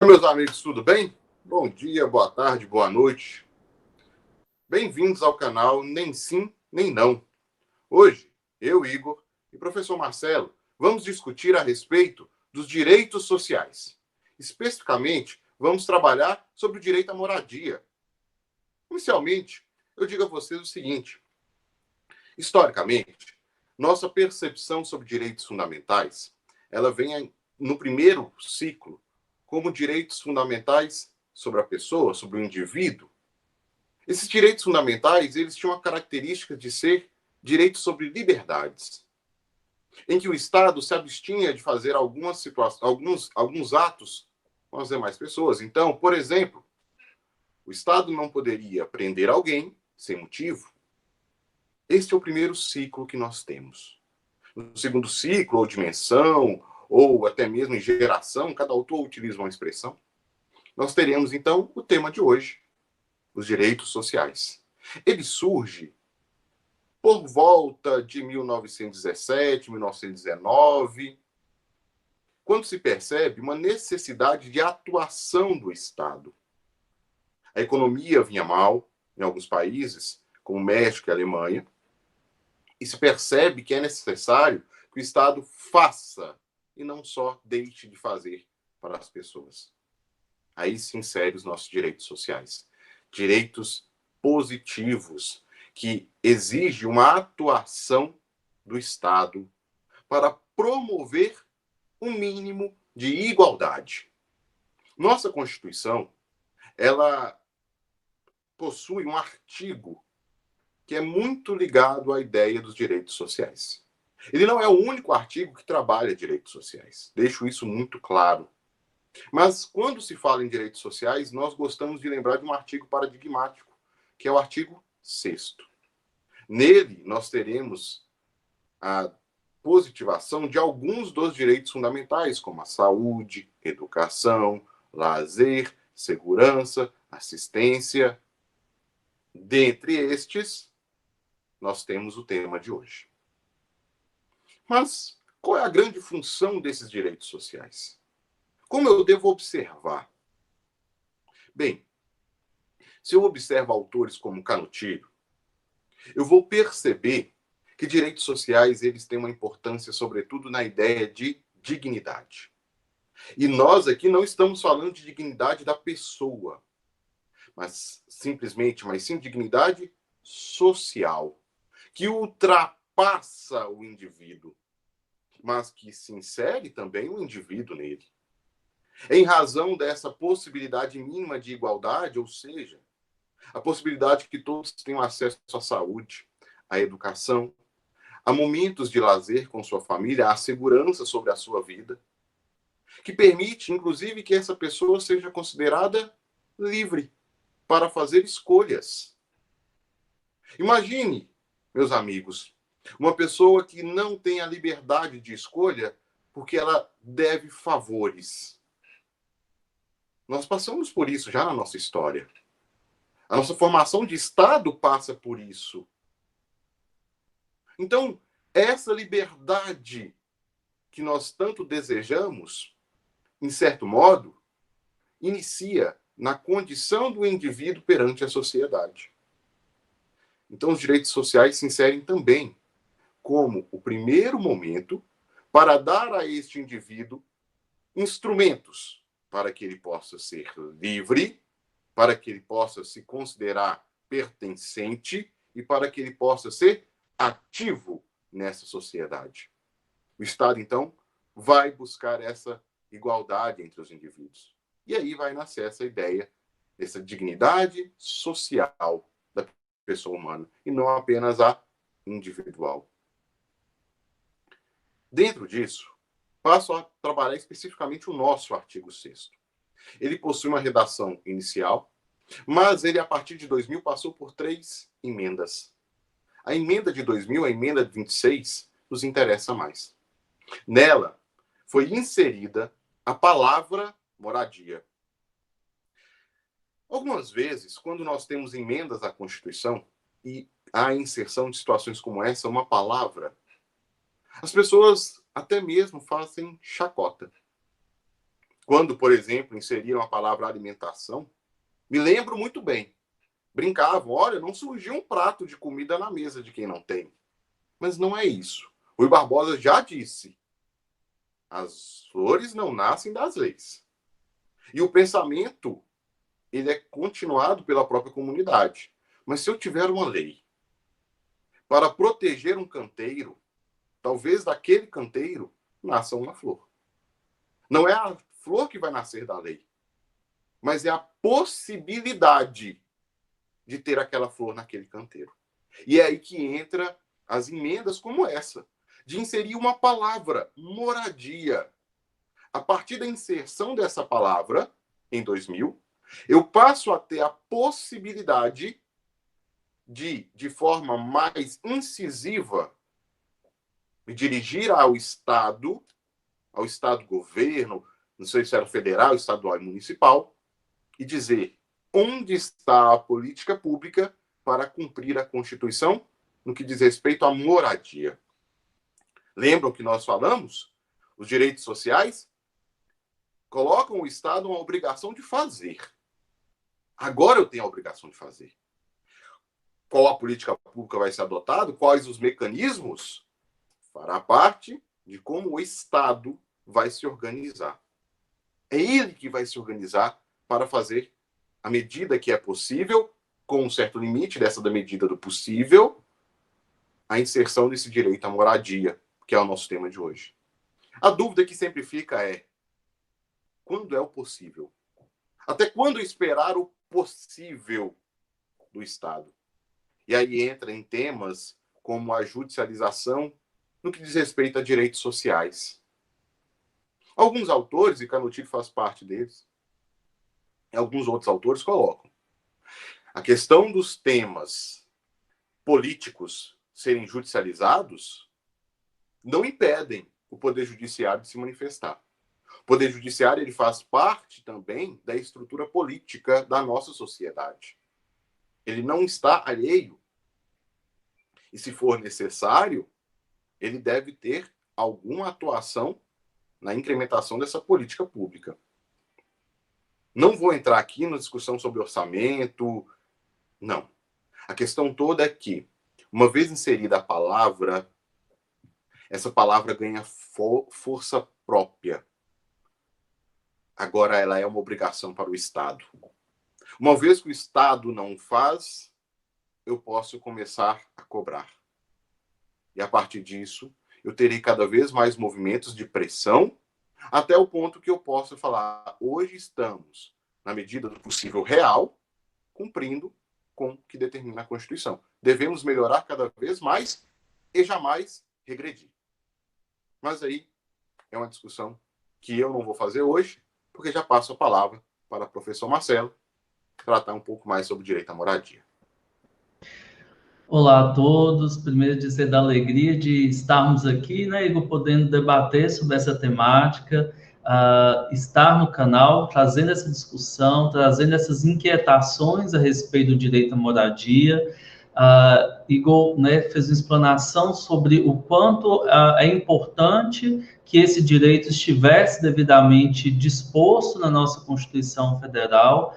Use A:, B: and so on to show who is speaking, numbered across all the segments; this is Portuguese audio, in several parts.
A: Meus amigos, tudo bem? Bom dia, boa tarde, boa noite. Bem-vindos ao canal Nem Sim, Nem Não. Hoje, eu, Igor, e o professor Marcelo vamos discutir a respeito dos direitos sociais. Especificamente, vamos trabalhar sobre o direito à moradia. Inicialmente, eu digo a vocês o seguinte: historicamente, nossa percepção sobre direitos fundamentais, ela vem no primeiro ciclo como direitos fundamentais sobre a pessoa, sobre o indivíduo. Esses direitos fundamentais, eles tinham a característica de ser direitos sobre liberdades, em que o Estado se abstinha de fazer alguns atos com as demais pessoas. Então, por exemplo, o Estado não poderia prender alguém sem motivo. Este é o primeiro ciclo que nós temos. No segundo ciclo, ou dimensão, ou até mesmo em geração, cada autor utiliza uma expressão, nós teremos, então, o tema de hoje, os direitos sociais. Ele surge por volta de 1917, 1919, quando se percebe uma necessidade de atuação do Estado. A economia vinha mal em alguns países, como México e Alemanha, e se percebe que é necessário que o Estado faça e não só deixe de fazer para as pessoas. Aí se insere os nossos direitos sociais. Direitos positivos, que exigem uma atuação do Estado para promover um mínimo de igualdade. Nossa Constituição, ela possui um artigo que é muito ligado à ideia dos direitos sociais. Ele não é o único artigo que trabalha direitos sociais. Deixo isso muito claro. Mas quando se fala em direitos sociais, nós gostamos de lembrar de um artigo paradigmático, que é o artigo 6º. Nele, nós teremos a positivação de alguns dos direitos fundamentais, como a saúde, educação, lazer, segurança, assistência. Dentre estes, nós temos o tema de hoje. Mas qual é a grande função desses direitos sociais? Como eu devo observar? Bem, se eu observo autores como Canutiro, eu vou perceber que direitos sociais eles têm uma importância, sobretudo, na ideia de dignidade. E nós aqui não estamos falando de dignidade da pessoa, mas sim dignidade social, que ultrapassa o indivíduo, mas que se insere também o indivíduo nele. Em razão dessa possibilidade mínima de igualdade, ou seja, a possibilidade que todos tenham acesso à saúde, à educação, a momentos de lazer com sua família, a segurança sobre a sua vida, que permite, inclusive, que essa pessoa seja considerada livre para fazer escolhas. Imagine, meus amigos, uma pessoa que não tem a liberdade de escolha porque ela deve favores. Nós passamos por isso já na nossa história. A nossa formação de Estado passa por isso. Então, essa liberdade que nós tanto desejamos, em certo modo, inicia na condição do indivíduo perante a sociedade. Então, os direitos sociais se inserem também como o primeiro momento para dar a este indivíduo instrumentos para que ele possa ser livre, para que ele possa se considerar pertencente e para que ele possa ser ativo nessa sociedade. O Estado, então, vai buscar essa igualdade entre os indivíduos. E aí vai nascer essa ideia dessa dignidade social da pessoa humana, e não apenas a individual. Dentro disso, passo a trabalhar especificamente o nosso artigo 6º. Ele possui uma redação inicial, mas ele, a partir de 2000, passou por 3 emendas. A emenda de 2000, a emenda de 26, nos interessa mais. Nela, foi inserida a palavra moradia. Algumas vezes, quando nós temos emendas à Constituição e há inserção de situações como essa, uma palavra, as pessoas até mesmo fazem chacota. quando, por exemplo, inseriram a palavra alimentação, me lembro muito bem. Brincavam, olha, não surgiu um prato de comida na mesa de quem não tem. Mas não é isso. Rui Barbosa já disse, as flores não nascem das leis. E o pensamento, ele é continuado pela própria comunidade. Mas se eu tiver uma lei para proteger um canteiro, talvez daquele canteiro nasça uma flor. Não é a flor que vai nascer da lei, mas é a possibilidade de ter aquela flor naquele canteiro. E é aí que entra as emendas como essa, de inserir uma palavra, moradia. A partir da inserção dessa palavra, em 2000, eu passo a ter a possibilidade de forma mais incisiva, me dirigir ao Estado governo, não sei se era federal, estadual e municipal, e dizer onde está a política pública para cumprir a Constituição no que diz respeito à moradia. Lembram que nós falamos? Os direitos sociais colocam o Estado uma obrigação de fazer. Agora eu tenho a obrigação de fazer. Qual a política pública vai ser adotada? Quais os mecanismos? Fará parte de como o Estado vai se organizar. É ele que vai se organizar para fazer a medida que é possível, com um certo limite dessa da medida do possível, a inserção desse direito à moradia, que é o nosso tema de hoje. A dúvida que sempre fica é: quando é o possível? Até quando esperar o possível do Estado? E aí entra em temas como a judicialização no que diz respeito a direitos sociais. Alguns autores, e Canutilho faz parte deles, e alguns outros autores colocam a questão dos temas políticos serem judicializados não impedem o Poder Judiciário de se manifestar. O Poder Judiciário ele faz parte também da estrutura política da nossa sociedade. Ele não está alheio. E se for necessário, ele deve ter alguma atuação na incrementação dessa política pública. Não vou entrar aqui na discussão sobre orçamento, não. A questão toda é que, uma vez inserida a palavra, essa palavra ganha força própria. Agora ela é uma obrigação para o Estado. Uma vez que o Estado não faz, eu posso começar a cobrar. E a partir disso, eu terei cada vez mais movimentos de pressão, até o ponto que eu possa falar, hoje estamos, na medida do possível real, cumprindo com o que determina a Constituição. Devemos melhorar cada vez mais e jamais regredir. Mas aí é uma discussão que eu não vou fazer hoje, porque já passo a palavra para o professor Marcelo tratar um pouco mais sobre direito à moradia.
B: Olá a todos, primeiro dizer da alegria de estarmos aqui, né, Igor, podendo debater sobre essa temática, estar no canal, trazendo essa discussão, trazendo essas inquietações a respeito do direito à moradia. Igor, né, fez uma explanação sobre o quanto é importante que esse direito estivesse devidamente disposto na nossa Constituição Federal,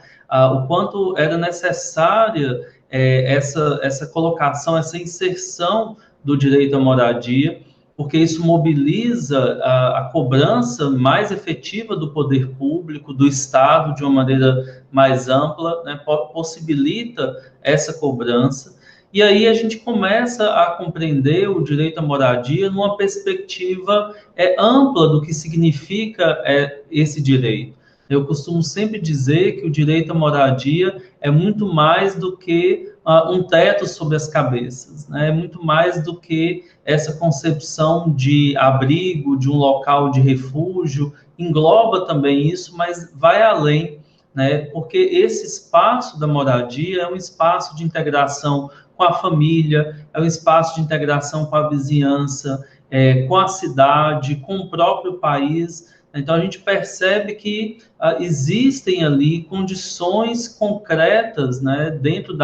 B: o quanto era necessária essa colocação, essa inserção do direito à moradia, porque isso mobiliza a cobrança mais efetiva do poder público, do Estado, de uma maneira mais ampla, né, possibilita essa cobrança. E aí a gente começa a compreender o direito à moradia numa perspectiva ampla do que significa esse direito. Eu costumo sempre dizer que o direito à moradia é muito mais do que um teto sobre as cabeças, né? É muito mais do que essa concepção de abrigo, de um local de refúgio, engloba também isso, mas vai além, né? Porque esse espaço da moradia é um espaço de integração com a família, é um espaço de integração com a vizinhança, com a cidade, com o próprio país. Então, a gente percebe que existem ali condições concretas, né, dentro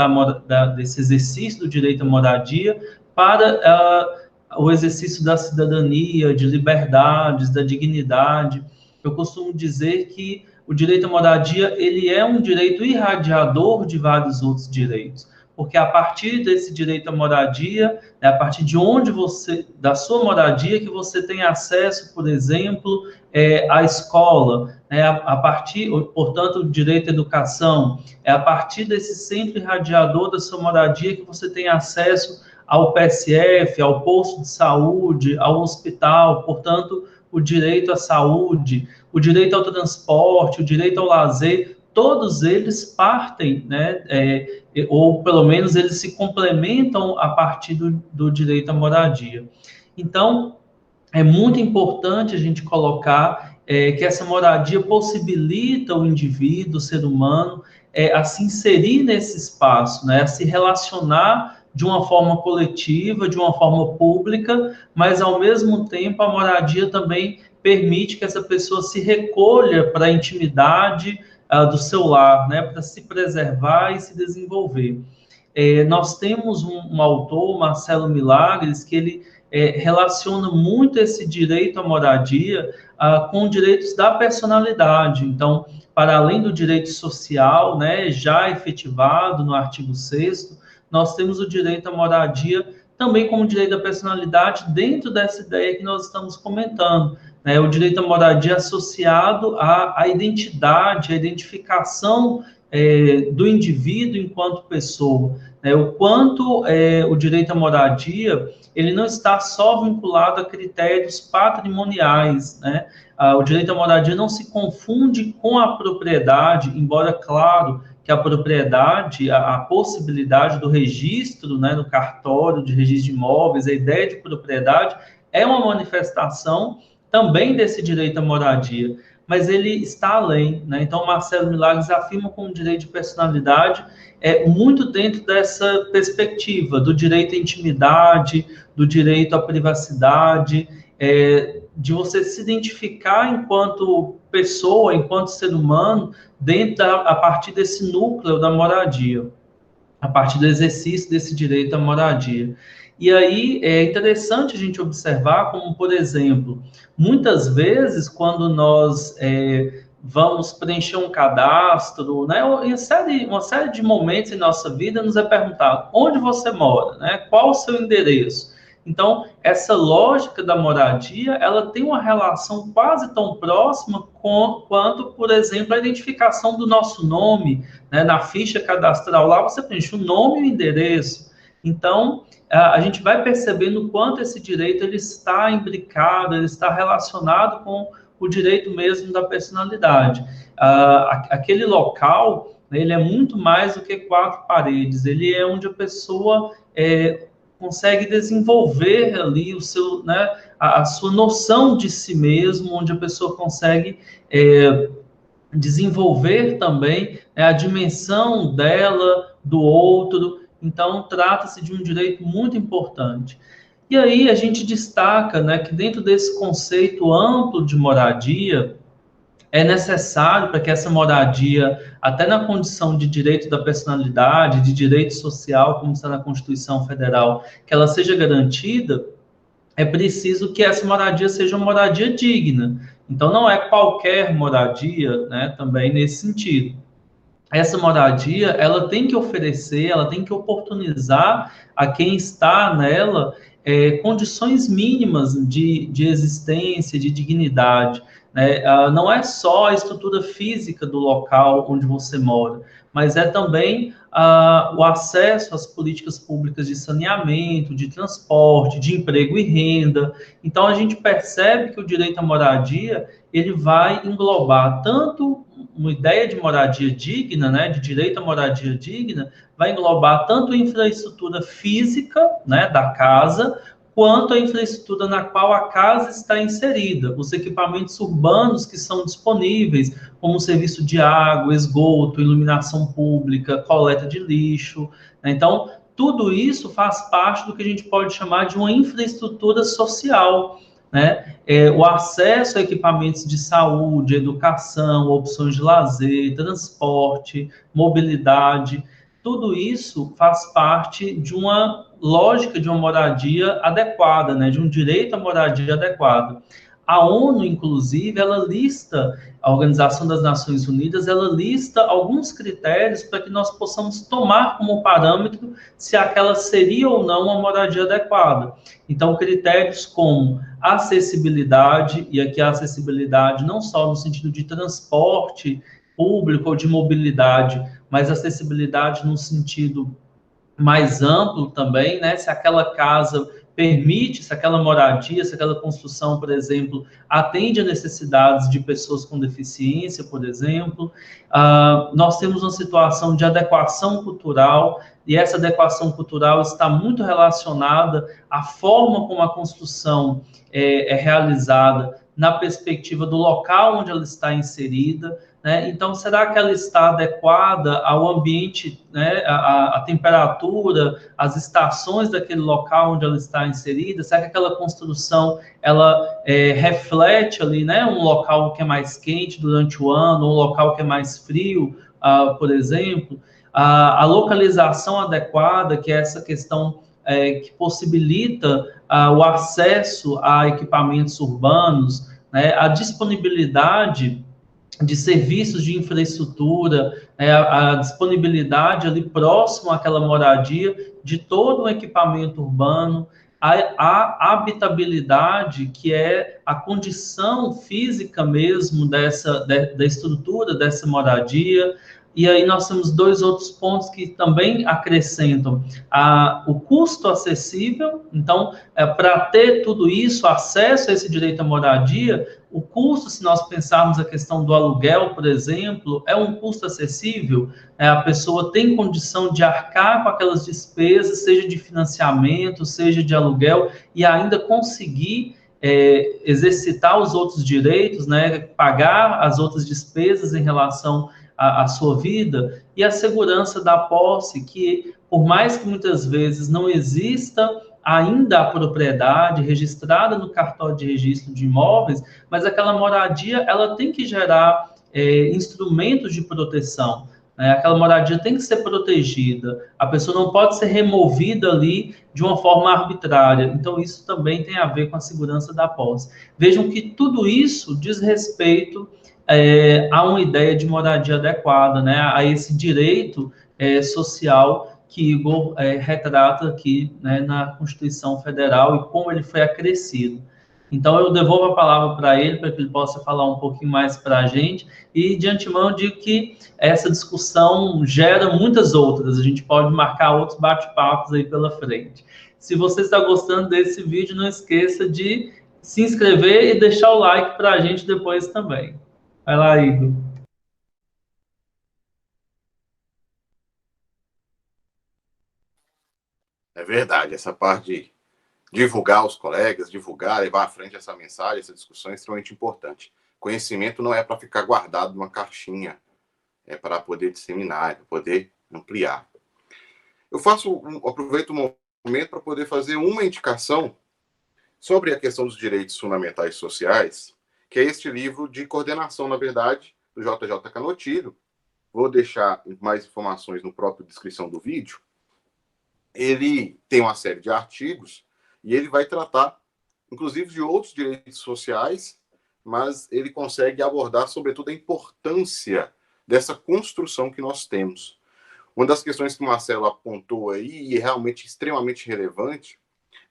B: desse exercício do direito à moradia para o exercício da cidadania, de liberdades, da dignidade. eu costumo dizer que o direito à moradia, ele é um direito irradiador de vários outros direitos, porque a partir desse direito à moradia, é a partir de onde você, da sua moradia, que você tem acesso, por exemplo, à escola, né, a partir, portanto, o direito à educação, é a partir desse centro irradiador da sua moradia que você tem acesso ao PSF, ao posto de saúde, ao hospital, portanto, o direito à saúde, o direito ao transporte, o direito ao lazer, todos eles partem, né, ou pelo menos eles se complementam a partir do direito à moradia. Então, é muito importante a gente colocar que essa moradia possibilita o indivíduo, o ser humano, a se inserir nesse espaço, né, a se relacionar de uma forma coletiva, de uma forma pública, mas ao mesmo tempo a moradia também permite que essa pessoa se recolha para a intimidade do seu lar, né, para se preservar e se desenvolver. Nós temos um autor, Marcelo Milagres, que ele relaciona muito esse direito à moradia com direitos da personalidade. Então, para além do direito social, né, já efetivado no artigo 6º, nós temos o direito à moradia também como direito da personalidade dentro dessa ideia que nós estamos comentando, né, o direito à moradia associado à identidade, à identificação do indivíduo enquanto pessoa, né, o quanto o direito à moradia ele não está só vinculado a critérios patrimoniais, né? O direito à moradia não se confunde com a propriedade, embora, claro, que a propriedade, a possibilidade do registro, né, no cartório de registro de imóveis, a ideia de propriedade é uma manifestação também desse direito à moradia, mas ele está além, né? Então, Marcelo Milagres afirma como direito de personalidade muito dentro dessa perspectiva do direito à intimidade, do direito à privacidade, de você se identificar enquanto pessoa, enquanto ser humano, a partir desse núcleo da moradia, a partir do exercício desse direito à moradia. E aí é interessante a gente observar como, por exemplo, muitas vezes quando nós vamos preencher um cadastro, né, uma série de momentos em nossa vida nos é perguntado onde você mora, né, qual o seu endereço. Então, essa lógica da moradia, ela tem uma relação quase tão próxima quanto, por exemplo, a identificação do nosso nome, né, na ficha cadastral. Lá você preenche o nome e o endereço. Então, a gente vai percebendo o quanto esse direito ele está imbricado, ele está relacionado com o direito mesmo da personalidade. Aquele local, né, ele é muito mais do que 4 paredes, ele é onde a pessoa consegue desenvolver ali o seu, né, a sua noção de si mesmo, onde a pessoa consegue desenvolver também a dimensão dela, do outro. Então, trata-se de um direito muito importante. E aí a gente destaca, né, que dentro desse conceito amplo de moradia, é necessário para que essa moradia, até na condição de direito da personalidade, de direito social, como está na Constituição Federal, que ela seja garantida, é preciso que essa moradia seja uma moradia digna. Então, não é qualquer moradia, né, também nesse sentido. Essa moradia, ela tem que oferecer, ela tem que oportunizar a quem está nela condições mínimas de existência, de dignidade, né? Não é só a estrutura física do local onde você mora, mas é também o acesso às políticas públicas de saneamento, de transporte, de emprego e renda. Então, a gente percebe que o direito à moradia, ele vai englobar tanto uma ideia de moradia digna, né, de direito à moradia digna, vai englobar tanto a infraestrutura física, né, da casa, quanto a infraestrutura na qual a casa está inserida, os equipamentos urbanos que são disponíveis, como o serviço de água, esgoto, iluminação pública, coleta de lixo, né? Então, tudo isso faz parte do que a gente pode chamar de uma infraestrutura social, né? O acesso a equipamentos de saúde, educação, opções de lazer, transporte, mobilidade, tudo isso faz parte de uma lógica de uma moradia adequada, né? De um direito à moradia adequado. A ONU, inclusive, ela lista, a Organização das Nações Unidas, ela lista alguns critérios para que nós possamos tomar como parâmetro se aquela seria ou não uma moradia adequada. Então, critérios como acessibilidade, e aqui a acessibilidade não só no sentido de transporte público ou de mobilidade, mas acessibilidade no sentido mais amplo também, né? Se aquela casa permite, se aquela moradia, se aquela construção, por exemplo, atende a necessidades de pessoas com deficiência, por exemplo. Nós temos uma situação de adequação cultural, e essa adequação cultural está muito relacionada à forma como a construção é realizada na perspectiva do local onde ela está inserida, né? Então, será que ela está adequada ao ambiente, né, a temperatura, as estações daquele local onde ela está inserida? Será que aquela construção ela reflete ali, né, um local que é mais quente durante o ano, um local que é mais frio, por exemplo? A localização adequada, que é essa questão que possibilita o acesso a equipamentos urbanos, né, a disponibilidade de serviços de infraestrutura, a disponibilidade ali próximo àquela moradia de todo o equipamento urbano, a habitabilidade, que é a condição física mesmo da estrutura dessa moradia. E aí nós temos dois outros pontos que também acrescentam o custo acessível. Então, para ter tudo isso, acesso a esse direito à moradia, o custo, se nós pensarmos a questão do aluguel, por exemplo, é um custo acessível. A pessoa tem condição de arcar com aquelas despesas, seja de financiamento, seja de aluguel, e ainda conseguir exercitar os outros direitos, né, pagar as outras despesas em relação à sua vida, e a segurança da posse, que por mais que muitas vezes não exista ainda a propriedade registrada no cartório de registro de imóveis, mas aquela moradia ela tem que gerar instrumentos de proteção. Né? Aquela moradia tem que ser protegida. A pessoa não pode ser removida ali de uma forma arbitrária. Então, isso também tem a ver com a segurança da posse. Vejam que tudo isso diz respeito a uma ideia de moradia adequada, né? A esse direito social que Igor retrata aqui, né, na Constituição Federal e como ele foi acrescido. Então, eu devolvo a palavra para ele, para que ele possa falar um pouquinho mais para a gente, e de antemão eu digo que essa discussão gera muitas outras, a gente pode marcar outros bate-papos aí pela frente. Se você está gostando desse vídeo, não esqueça de se inscrever e deixar o like para a gente depois também. Vai lá, Igor.
A: É verdade, essa parte de divulgar aos colegas, divulgar, levar à frente essa mensagem, essa discussão é extremamente importante. Conhecimento não é para ficar guardado numa caixinha, é para poder disseminar, é para poder ampliar. Eu aproveito o momento para poder fazer uma indicação sobre a questão dos direitos fundamentais sociais, que é este livro de coordenação, na verdade, do JJ Canotilho. Vou deixar mais informações no próprio descrição do vídeo. Ele tem uma série de artigos e ele vai tratar, inclusive, de outros direitos sociais, mas ele consegue abordar, sobretudo, a importância dessa construção que nós temos. Uma das questões que o Marcelo apontou aí, e é realmente extremamente relevante,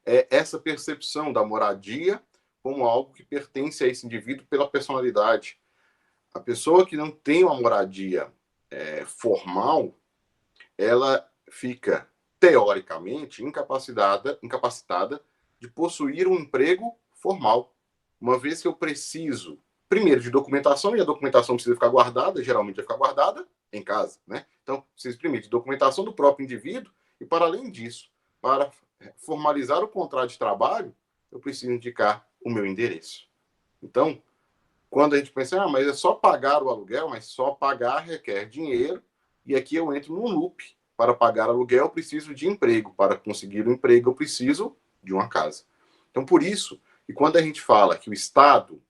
A: é essa percepção da moradia como algo que pertence a esse indivíduo pela personalidade. A pessoa que não tem uma moradia formal, ela fica, teoricamente, incapacitada de possuir um emprego formal. Uma vez que eu preciso, primeiro, de documentação, e a documentação precisa ficar guardada, geralmente vai ficar guardada em casa, né? Então, preciso, primeiro, de documentação do próprio indivíduo, e, para além disso, para formalizar o contrato de trabalho, eu preciso indicar o meu endereço. Então, quando a gente pensa, mas é só pagar o aluguel, mas só pagar requer dinheiro, e aqui eu entro num loop. Para pagar aluguel, eu preciso de emprego. Para conseguir um emprego, eu preciso de uma casa. Então, por isso, e quando a gente fala que o Estado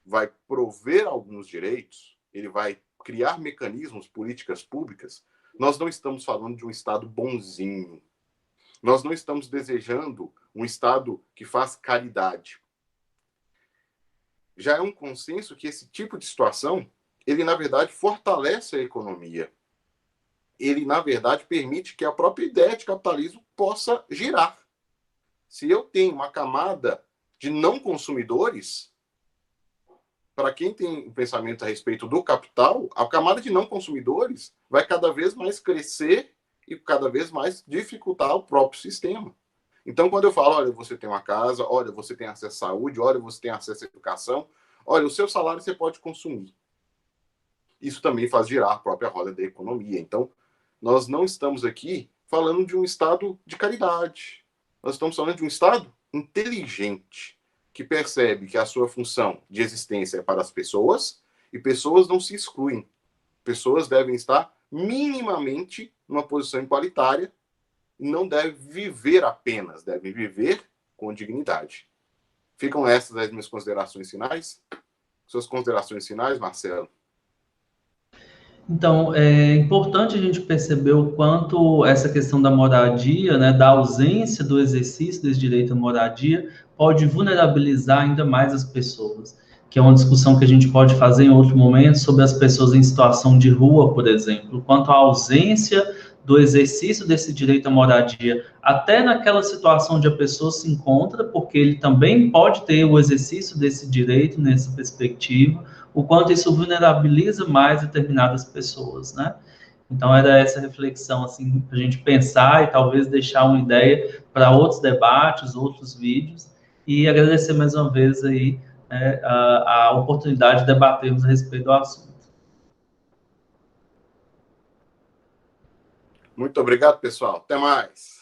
A: vai prover alguns direitos, ele vai criar mecanismos, políticas públicas, nós não estamos falando de um Estado bonzinho. Nós não estamos desejando um Estado que faz caridade. já é um consenso que esse tipo de situação, ele, na verdade, fortalece a economia. Ele, na verdade, permite que a própria ideia de capitalismo possa girar. Se eu tenho uma camada de não consumidores, para quem tem um pensamento a respeito do capital, a camada de não consumidores vai cada vez mais crescer e cada vez mais dificultar o próprio sistema. Então, quando eu falo, olha, você tem uma casa, olha, você tem acesso à saúde, olha, você tem acesso à educação, olha, o seu salário você pode consumir. Isso também faz girar a própria roda da economia. Então, nós não estamos aqui falando de um Estado de caridade. Nós estamos falando de um Estado inteligente, que percebe que a sua função de existência é para as pessoas, e pessoas não se excluem. Pessoas devem estar minimamente numa posição igualitária, e não devem viver apenas, devem viver com dignidade. Ficam essas as minhas considerações finais. Suas considerações finais, Marcelo?
B: Então, é importante a gente perceber o quanto essa questão da moradia, né, da ausência do exercício desse direito à moradia, pode vulnerabilizar ainda mais as pessoas, que é uma discussão que a gente pode fazer em outro momento sobre as pessoas em situação de rua, por exemplo, quanto à ausência do exercício desse direito à moradia, até naquela situação onde a pessoa se encontra, porque ele também pode ter o exercício desse direito nessa perspectiva, o quanto isso vulnerabiliza mais determinadas pessoas, né? Então, era essa reflexão, assim, para a gente pensar e talvez deixar uma ideia para outros debates, outros vídeos, e agradecer mais uma vez aí, né, a oportunidade de debatermos a respeito do assunto.
A: Muito obrigado, pessoal. Até mais.